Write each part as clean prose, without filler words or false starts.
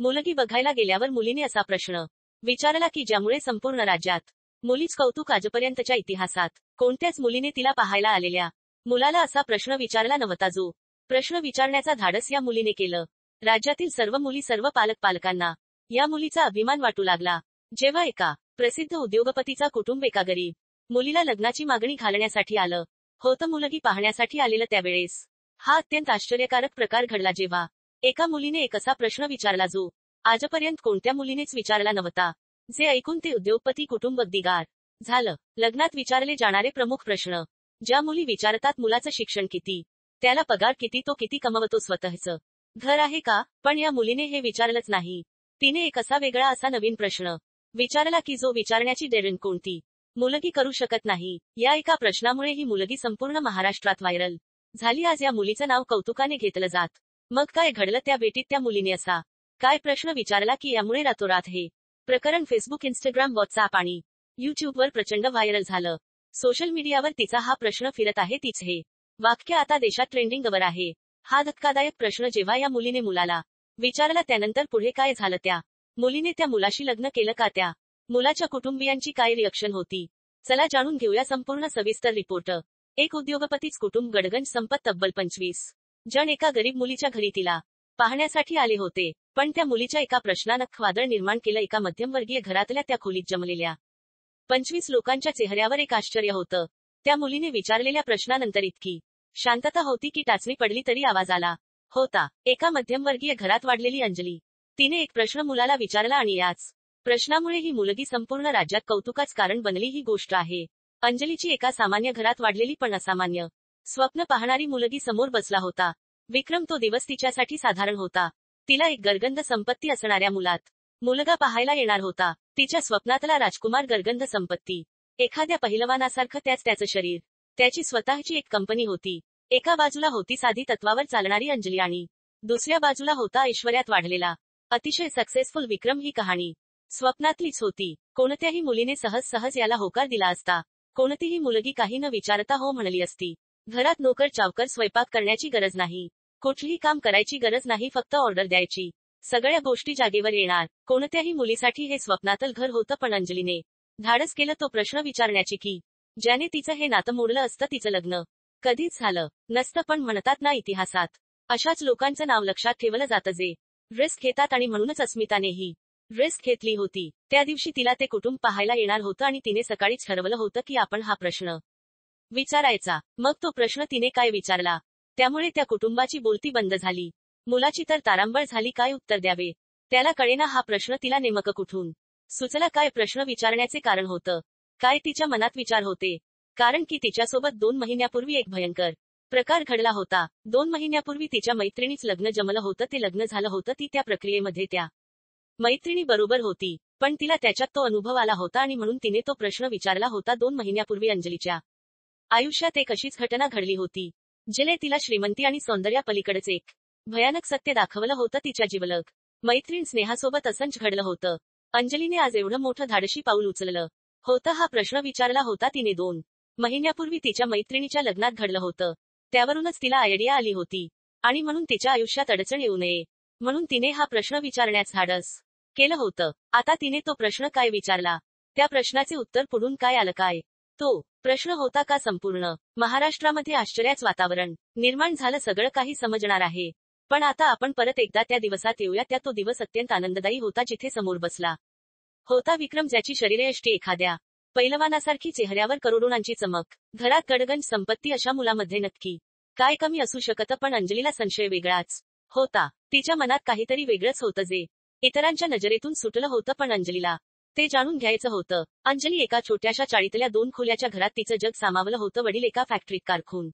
मुलगी बघायला गेल्यावर मुलीने असा प्रश्न विचारला की ज्यामुळे संपूर्ण राज्यात मुलीच कौतुक. आजपर्यंतच्या इतिहासात कोणत्याच मुलीने तिला पाहायला आलेल्या मुलाला असा प्रश्न विचारला नव्हता. जो प्रश्न विचारण्याचा धाडस या मुलीने केलं. राज्यातील सर्व मुली, सर्व पालकांना या मुलीचा अभिमान वाटू लागला. जेव्हा एका प्रसिद्ध उद्योगपतीचा कुटुंब एका गरीब मुलीला लग्नाची मागणी घालण्यासाठी आलं होतं, मुलगी पाहण्यासाठी आलेलं, त्यावेळेस हा अत्यंत आश्चर्यकारक प्रकार घडला, जेव्हा एका मुलीने एक असा प्रश्न विचारला जो आजपर्यंत कोणत्या मुलीनेच विचारला नव्हता. जे ऐकून ते उद्योगपती कुटुंब अगदी गार झालं. लग्नात विचारले जाणारे प्रमुख प्रश्न ज्या मुली विचारतात, मुलाचं शिक्षण किती, त्याला पगार किती, तो किती कमवतो, स्वतःचं घर आहे का. पण या मुलीने हे विचारलंच नाही. तिने एक असा वेगळा, असा नवीन प्रश्न विचारला की जो विचारण्याची डेअरिंग कोणती मुलगी करू शकत नाही. या एका प्रश्नामुळे ही मुलगी संपूर्ण महाराष्ट्रात व्हायरल झाली. आज या मुलीचं नाव कौतुकाने घेतलं जात. मग काय घडलं त्या भेटीत? त्या मुलीने असा काय प्रश्न विचारला की यामुळे रातोरात हे प्रकरण फेसबुक, इंस्टाग्राम, व्हॉट्सअप आणि युट्यूबवर प्रचंड व्हायरल झालं. सोशल मीडियावर तिचा हा प्रश्न फिरत आहे. तीच हे वाक्य आता देशात ट्रेंडिंगवर आहे. हा धक्कादायक प्रश्न जेव्हा या मुलीने मुलाला विचारला, त्यानंतर पुढे काय झालं? त्या मुलीने त्या मुलाशी लग्न केलं का? त्या मुलाच्या कुटुंबियांची काय रिअक्शन होती? चला जाणून घेऊया संपूर्ण सविस्तर रिपोर्ट. एक उद्योगपतीच कुटुंब, गडगंज संपत. तब्बल 25 जण एका गरीब मुलीच्या घरी तिला पाहण्यासाठी आले होते. पण त्या मुलीच्या एका प्रश्नानं वादळ निर्माण केलं. एका मध्यमवर्गीय घरातल्या त्या खोलीत जमलेल्या 25 लोकांच्या चेहऱ्यावर एक आश्चर्य होतं. त्या मुलीने विचारलेल्या प्रश्नानंतर इतकी शांतता होती की टाचणी पडली तरी आवाज आला होता. एका मध्यमवर्गीय घरात वाढलेली अंजली, तिने एक प्रश्न मुलाला विचारला आणि याच प्रश्नामुळे ही मुलगी संपूर्ण राज्यात कौतुकाच कारण बनली. ही गोष्ट आहे अंजलीची. एका सामान्य घरात वाढलेली पण असामान्य स्वप्न पाहणारी मुलगी. समोर बसला होता विक्रम. तो दिवस तिच्यासाठी साधारण होता. तिला एक गरगंध संपत्ती असणाऱ्या मुलात मुलगा पाहायला येणार होता. तिच्या स्वप्नातला राजकुमार, गरगंध संपत्ती, एखाद्या पहिलवानासारखं त्याचं शरीर, त्याची स्वतःची एक कंपनी होती. एका बाजूला होती साधी तत्वावर चालणारी अंजली आणि दुसऱ्या बाजूला होता ऐश्वर्यात वाढलेला अतिशय सक्सेसफुल विक्रम. ही कहाणी स्वप्नातलीच होती. कोणत्याही मुलीने सहज याला होकार दिला असता. कोणतीही मुलगी काही न विचारता हो म्हणली असती. घरात नोकर चावकर स्वयंपाक करण्याची गरज नाही, कुठलीही काम करायची गरज नाही, फक्त ऑर्डर द्यायची, सगळ्या गोष्टी जागेवर येणार. कोणत्याही मुलीसाठी हे स्वप्नातलं घर होतं. पण अंजलीने धाडस केलं तो प्रश्न विचारण्याची की ज्याने तिचं हे नातं मोडलं असतं. तिचं लग्न कधीच झालं नसतं. पण म्हणतात ना, इतिहासात अशाच लोकांचं नाव लक्षात ठेवलं जातं जे रिस्क घेतात. आणि म्हणूनच अस्मितानेही रिस्क घेतली होती. त्या दिवशी तिला ते कुटुंब पाहायला येणार होतं आणि तिने सकाळीच ठरवलं होतं की आपण हा प्रश्न विचारायचा. मग तो प्रश्न तिने काय विचारला, त्यामुळे त्या कुटुंबाची बोलती बंद झाली. मुलाची तर तारांबळ झाली. काय उत्तर द्यावे त्याला कळेना. हा प्रश्न तिला नेमकं कुठून सुचला? काय प्रश्न विचारण्याचे कारण होतं? काय तिच्या मनात विचार होते? कारण की तिच्यासोबत 2 महिन्यापूर्वी एक भयंकर प्रकार घडला होता. 2 महिन्यापूर्वी तिच्या मैत्रिणीच लग्न जमलं होतं. ते लग्न झालं होतं. ती त्या प्रक्रियेमध्ये त्या मैत्रिणी बरोबर होती. पण तिला त्याच्यात तो अनुभव आला होता आणि म्हणून तिने तो प्रश्न विचारला होता. 2 महिन्यापूर्वी अंजलीच्या आयुष्यात एक अशीच घटना घडली होती, जिने तिला श्रीमंती आणि सौंदर्यापलीकडेच एक भयानक सत्य दाखवलं होतं. तिच्या जिवलग मैत्रीण स्नेहासोबत असंच घडलं होतं. अंजलीने आज एवढं मोठं धाडशी पाऊल उचललं होतं. हा प्रश्न विचारला होता तिने 2 महिन्यापूर्वी तिच्या मैत्रिणीच्या लग्नात घडलं होतं. त्यावरूनच तिला आयडिया आली होती आणि म्हणून तिच्या आयुष्यात अडचण येऊ नये म्हणून तिने हा प्रश्न विचारण्याचं धाडस केलं होतं. आता तिने तो प्रश्न काय विचारला, त्या प्रश्नाचे उत्तर पुढून काय आलं? काय तो प्रश्न होता का संपूर्ण महाराष्ट्रामध्ये आश्चर्याचं वातावरण निर्माण झालं. सगळं काही समजणार आहे. पण आता आपण परत एकदा त्या दिवसात येऊया. त्या तो दिवस अत्यंत आनंददायी होता, जिथे समोर बसला होता विक्रम, ज्याची शरीरयष्टी एखाद्या पैलवानासारखी, चेहऱ्यावर करोडोंची चमक, घरात गडगंज संपत्ती. अशा मुलामध्ये नक्की काय कमी असू शकतं? पण अंजलीला संशय वेगळाच होता. तिच्या मनात काहीतरी वेगळंच होतं जे इतरांच्या नजरेतून सुटलं होतं. पण अंजलीला ते जाणून घ्यायचं होतं. अंजली एका छोट्याशा चाळीतल्या 2 खोल्याच्या घरात तिचं जग सामावलं होतं. वडील एका फॅक्टरीत कारकून,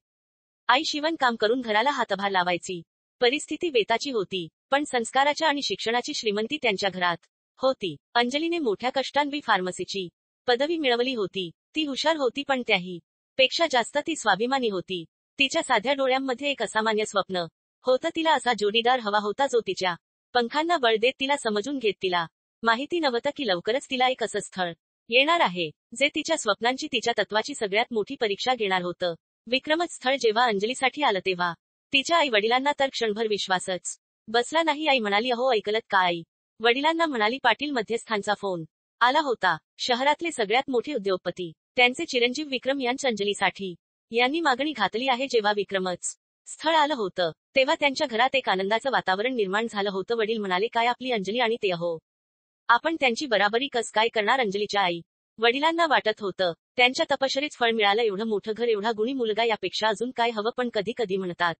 आई शिवण काम करून घराला हातभार लावायची. परिस्थिती बेताची होती. पण संस्काराच्या आणि शिक्षणाची श्रीमंती त्यांच्या घरात होती. अंजलीने मोठ्या कष्टांनी फार्मसीची पदवी मिळवली होती. ती हुशार होती, पण त्याही पेक्षा जास्त ती स्वाभिमानी होती. तिच्या साध्या डोळ्यांमध्ये एक असामान्य स्वप्न होतं. तिला असा जोडीदार हवा होता जो तिच्या पंखांना बळ देत तिला समजून घेत. तिला माहिती नव्हतं की लवकरच तिला एक असं स्थळ येणार आहे जे तिच्या स्वप्नांची, तिच्या तत्वाची सगळ्यात मोठी परीक्षा घेणार होतं. विक्रमच स्थळ जेव्हा अंजलीसाठी आलं तेव्हा तिच्या आई वडिलांना तर क्षणभर विश्वासच बसला नाही. आई म्हणाली, अहो ऐकलत का आई, वडिलांना म्हणाली. पाटील मध्यस्थांचा फोन आला होता. शहरातले सगळ्यात मोठे उद्योगपती, त्यांचे चिरंजीव विक्रम यांच्या अंजलीसाठी यांनी मागणी घातली आहे. जेव्हा विक्रमच स्थळ आलं होतं तेव्हा त्यांच्या घरात एक आनंदाचं वातावरण निर्माण झालं होतं. वडील म्हणाले. काय आपली अंजली आणि ते हो, आपण त्यांची बराबरी कस काय करणार. अंजलीच्या आई वडिलांना वाटत होतं त्यांच्या तपश्चर्येच फळ मिळालं. एवढं मोठं घर, एवढा गुणी मुलगा, यापेक्षा अजून काय हवं. पण कधी कधी म्हणतात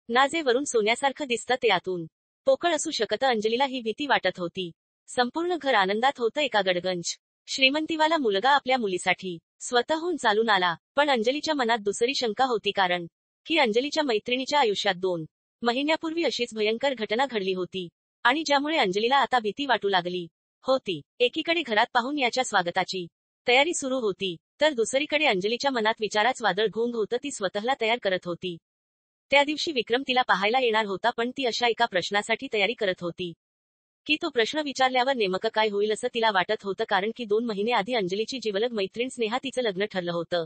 ना, जे वरून सोन्यासारखं दिसतं ते आतून पोकळ असू शकतं. अंजलीला ही भीती वाटत होती. संपूर्ण घर आनंदात होतं. एका गडगंज श्रीमंतीवाला मुलगा आपल्या मुलीसाठी स्वतःहून चालून आला. पण अंजलीच्या मनात दुसरी शंका होती, कारण की अंजलीच्या मैत्रिणीच्या आयुष्यात 2 महिन्यापूर्वी अशीच भयंकर घटना घडली होती आणि ज्यामुळे अंजलीला आता भीती वाटू लागली होती. एकीकडे घरात पाहून याच्या स्वागताची तयारी सुरू होती, तर दुसरीकडे अंजलीच्या मनात विचाराच वादळ घोंग होतं. ती स्वतःला तयार करत होती. त्या दिवशी विक्रम तिला पाहायला येणार होता, पण ती अशा एका प्रश्नासाठी तयारी करत होती की तो प्रश्न विचारल्यावर नेमकं काय होईल असं तिला वाटत होतं. कारण की 2 महिने आधी अंजलीची जिवलग मैत्रीण स्नेहा तिचं लग्न ठरलं होतं.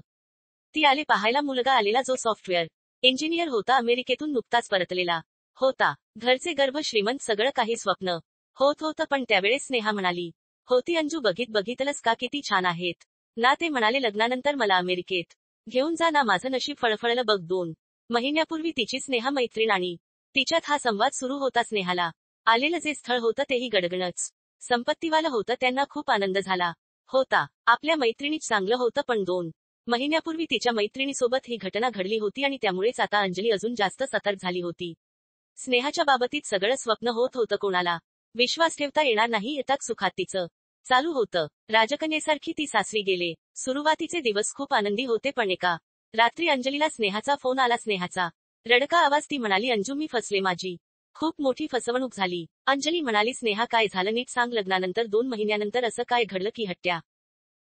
ती आले पाहायला मुलगा आलेला, जो सॉफ्टवेअर इंजिनियर होता. अमेरिकेतून नुकताच परतलेला होता. घरचे गर्भ, श्रीमंत, सगळं काही स्वप्न होत होतं. पण त्यावेळेस स्नेहा म्हणाली होती, अंजू बघितलंस का किती छान आहेत ना. ते म्हणाले, लग्नानंतर मला अमेरिकेत घेऊन जा ना. माझं नशीब फळफळलं बघ. 2 महिन्यापूर्वी तिची स्नेहा मैत्रीण आणि तिच्यात हा संवाद सुरू होता. स्नेहाला आलेलं जे स्थळ होतं तेही गडगणच संपत्तीवालं होतं. त्यांना खूप आनंद झाला होता. आपल्या मैत्रिणीच चांगलं होतं, पण 2 महिन्यापूर्वी तिच्या मैत्रिणीसोबत ही घटना घडली होती आणि त्यामुळेच आता अंजली अजून जास्त सतर्क झाली होती. स्नेहाच्या बाबतीत सगळं स्वप्न होत होतं. कोणाला विश्वास ठेवता येणार नाही. येतात सुखात तिचं चालू होतं. राजकन्येसारखी ती सासरी गेले. सुरुवातीचे दिवस खूप आनंदी होते, पण एका रात्री अंजलीला स्नेहाचा फोन आला. स्नेहाचा रडका आवाज. ती म्हणाली, अंजू मी फसले, माझी खूप मोठी फसवणूक झाली. अंजली म्हणाली, स्नेहा काय झालं नीट सांग. लग्नानंतर 2 महिन्यानंतर असं काय घडलं की हट्ट्या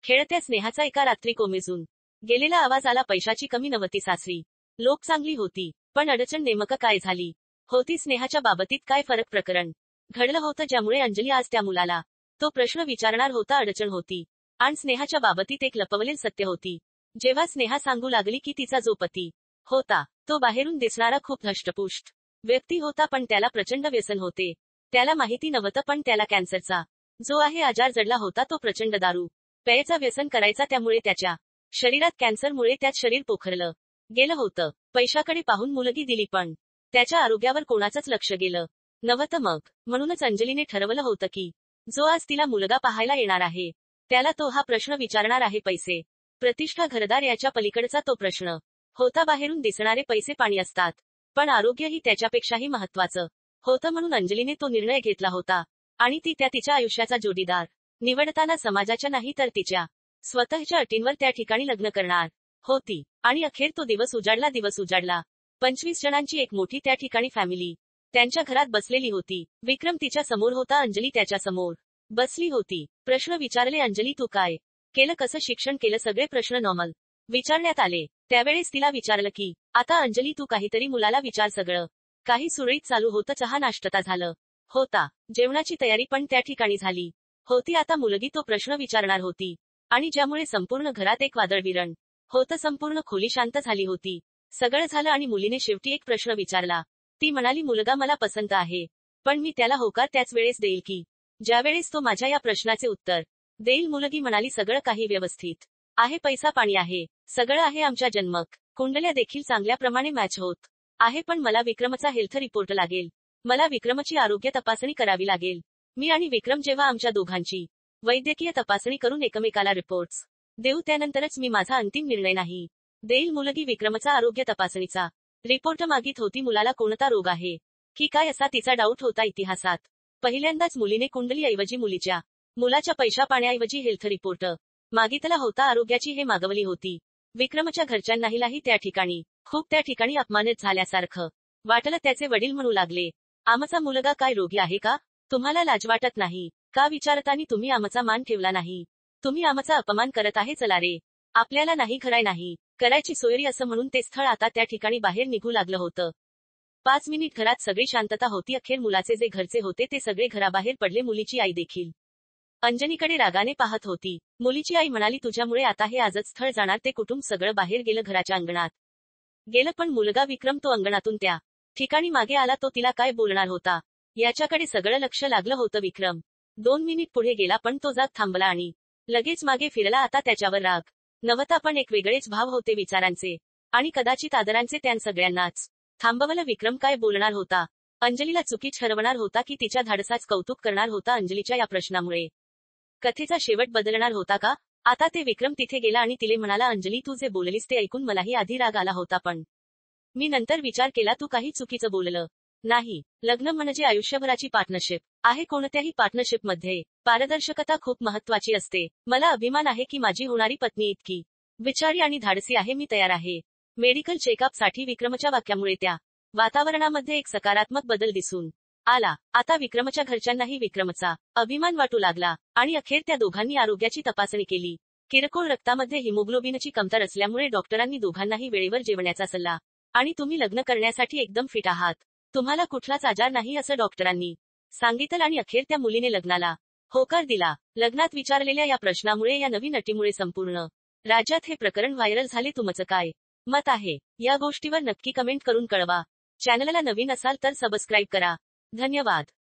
खेळत्या. स्नेहाचा एका रात्री कोमेजून गेलेला आवाज आला. पैशाची कमी नव्हती सासरी, लोक चांगली होती, पण अडचण नेमकं काय झाली होती. स्नेहाच्या बाबतीत काय फरक प्रकरण घडलं होतं ज्यामुळे अंजली आज त्या मुलाला तो प्रश्न विचारणार होता. अडचण होती आणि स्नेहाच्या बाबतीत एक लपवलेल सत्य होती. जेव्हा स्नेहा सांगू लागली की तिचा जो पती होता तो बाहेरून दिसणारा खूप धष्टपुष्ट व्यक्ती होता, पण त्याला प्रचंड व्यसन होते. त्याला माहिती नव्हतं, पण त्याला कॅन्सरचा जो आहे आजार जडला होता. तो प्रचंड दारू प्यायचा व्यसन करायचा, त्यामुळे त्याच्या शरीरात कॅन्सरमुळे त्यात शरीर पोखरलं गेलं होतं. पैशाकडे पाहून मुलगी दिली, पण त्याच्या आरोग्यावर कोणाचंच लक्ष गेलं नव्हतं. मग म्हणूनच अंजलीने ठरवलं होतं की जो आज तिला मुलगा पाहायला येणार आहे त्याला तो हा प्रश्न विचारणार आहे. पैसे, प्रतिष्ठा, घरदार याच्या पलीकडचा तो प्रश्न होता. बाहेरून दिसणारे पैसे पाणी असतात, पण आरोग्यही त्याच्यापेक्षाही महत्वाचं होतं. म्हणून अंजलीने तो निर्णय घेतला होता आणि ती तिच्या आयुष्याचा जोडीदार निवडताना समाजाच्या नाही तर तिच्या स्वतःच्या अटींवर त्या ठिकाणी लग्न करणार होती. आणि अखेर तो दिवस उजाडला. 25 जणांची एक मोठी त्या ठिकाणी फॅमिली त्यांच्या घरात बसलेली होती. विक्रम तिच्या समोर होता. अंजली त्याच्या समोर बसली होती. प्रश्न विचारले, अंजली तू काय केलं, कसं शिक्षण केलं, सगळे प्रश्न नॉर्मल विचारण्यात आले. त्यावेळेस तिला विचारलं की आता अंजली तू काहीतरी मुलाला विचार. सगळं काही सुरळीत चालू होतं. चहा नाश्ता झालं होता. जेवणाची तयारी पण त्या ठिकाणी झाली होती. आता मुलगी तो प्रश्न विचारणार होती आणि ज्यामुळे संपूर्ण घरात एक वादळविरण होतं. संपूर्ण खोली शांत झाली होती. सगळं झालं आणि मुलीने शेवटी एक प्रश्न विचारला. ती म्हणाली, मुलगा मला पसंत आहे, पण मी त्याला होकार त्याच वेळेस देईल की ज्यावेळेस तो माझ्या या प्रश्नाचे उत्तर देईल. मुलगी म्हणाली, सगळं काही व्यवस्थित आहे, पैसा पाणी आहे, सगळं आहे, आमच्या जन्मक कुंडल्या देखील चांगल्या प्रमाणे मॅच होत आहे, पण मला विक्रमचा हेल्थ रिपोर्ट लागेल. मला विक्रमची आरोग्य तपासणी करावी लागेल. मी आणि विक्रम जेव्हा आमच्या दोघांची वैद्यकीय तपासणी करून एकमेकाला रिपोर्ट्स देऊ त्यानंतरच मी माझा अंतिम निर्णय नाही देईल. मुलगी विक्रमचा आरोग्य तपासणीचा रिपोर्ट मागित होती. मुलाला कोणता रोग आहे की काय असा तिचा डाऊट होता. इतिहासात पहिल्यांदाच मुलीने कुंडलीऐवजी मुलीच्या मुलाच्या पैशा पाण्याऐवजी हेल्थ रिपोर्ट मागितला होता. आरोग्याची हे मागवली होती. विक्रमच्या घरच्यांनाही त्या ठिकाणी अपमानित झाल्यासारखं वाटलं. त्याचे वडील म्हणू लागले, आमचा मुलगा काय रोगी आहे का? तुम्हाला लाज वाटत नाही का विचारताना तुम्ही आमचा मान ठेवला नाही? तुम्ही आमचा अपमान करत आहे. चला रे, आपल्याला नाही करायची सोयरी असं म्हणून ते स्थळ आता त्या ठिकाणी बाहेर निघू लागलं होतं. 5 मिनिट घरात सगळी शांतता होती. अखेर मुलाचे जे घरचे होते ते सगळे घराबाहेर पडले. मुलीची आई देखील अंजनीकडे रागाने पाहत होती. मुलीची आई म्हणाली, तुझ्यामुळे आता हे आजच स्थळ जाणार. ते कुटुंब सगळं बाहेर गेलं, घराच्या अंगणात गेलं, पण मुलगा विक्रम तो अंगणातून त्या ठिकाणी मागे आला. तो तिला काय बोलणार होता याच्याकडे सगळं लक्ष लागलं होतं. विक्रम 2 मिनिट पुढे गेला पण तो जाग थांबला आणि लगेच मागे फिरला. आता त्याच्यावर राग नव्हता पण एक वेगळेच भाव होते, विचारांचे आणि कदाचित आदरांचे. त्यां सगळ्यांनाच थांबवलं. विक्रम काय बोलणार होता? अंजलीला चुकीच ठरवणार होता की तिच्या धाडसाच कौतुक करणार होता? अंजलीच्या या प्रश्नामुळे कथेचा शेवट बदलणार होता का? आता ते विक्रम तिथे गेला आणि तिले म्हणाला, अंजली तू जे बोललीस ते ऐकून मलाही आधी राग आला होता, पण मी नंतर विचार केला तू काही चुकीचं बोललं नाही. लग्न म्हणजे आयुष्यभराची पार्टनरशिप आहे. कोणत्याही पार्टनरशिपमध्ये पारदर्शकता खूप महत्वाची असते. मला अभिमान आहे की माझी होणारी पत्नी इतकी विचारी आणि धाडसी आहे. मी तयार आहे मेडिकल चेकअपसाठी. विक्रमच्या वाक्यामुळे त्या वातावरणामध्ये एक सकारात्मक बदल दिसून आला. आता विक्रमच्या घरच्यांनाही विक्रमचा अभिमान वाटू लागला आणि अखेर त्या दोघांनी आरोग्याची तपासणी केली. किरकोळ रक्तामध्ये हिमोग्लोबिनची कमतर असल्यामुळे डॉक्टरांनी दोघांनाही वेळेवर जेवण्याचा सल्ला आणि तुम्ही लग्न करण्यासाठी एकदम फिट आहात, तुम्हाला कुठलाच आजार नाही असं डॉक्टरांनी सांगितलं. आणि अखेर त्या मुलीने लग्नाला होकार दिला. लग्नात विचारलेल्या या प्रश्नामुळे, या नवीन अटीमुळे संपूर्ण राज्यात हे प्रकरण व्हायरल झाले. तुमचं काय मत आहे या गोष्टीवर नक्की कमेंट करून कळवा. चॅनलला नवीन असाल तर सबस्क्राईब करा. धन्यवाद.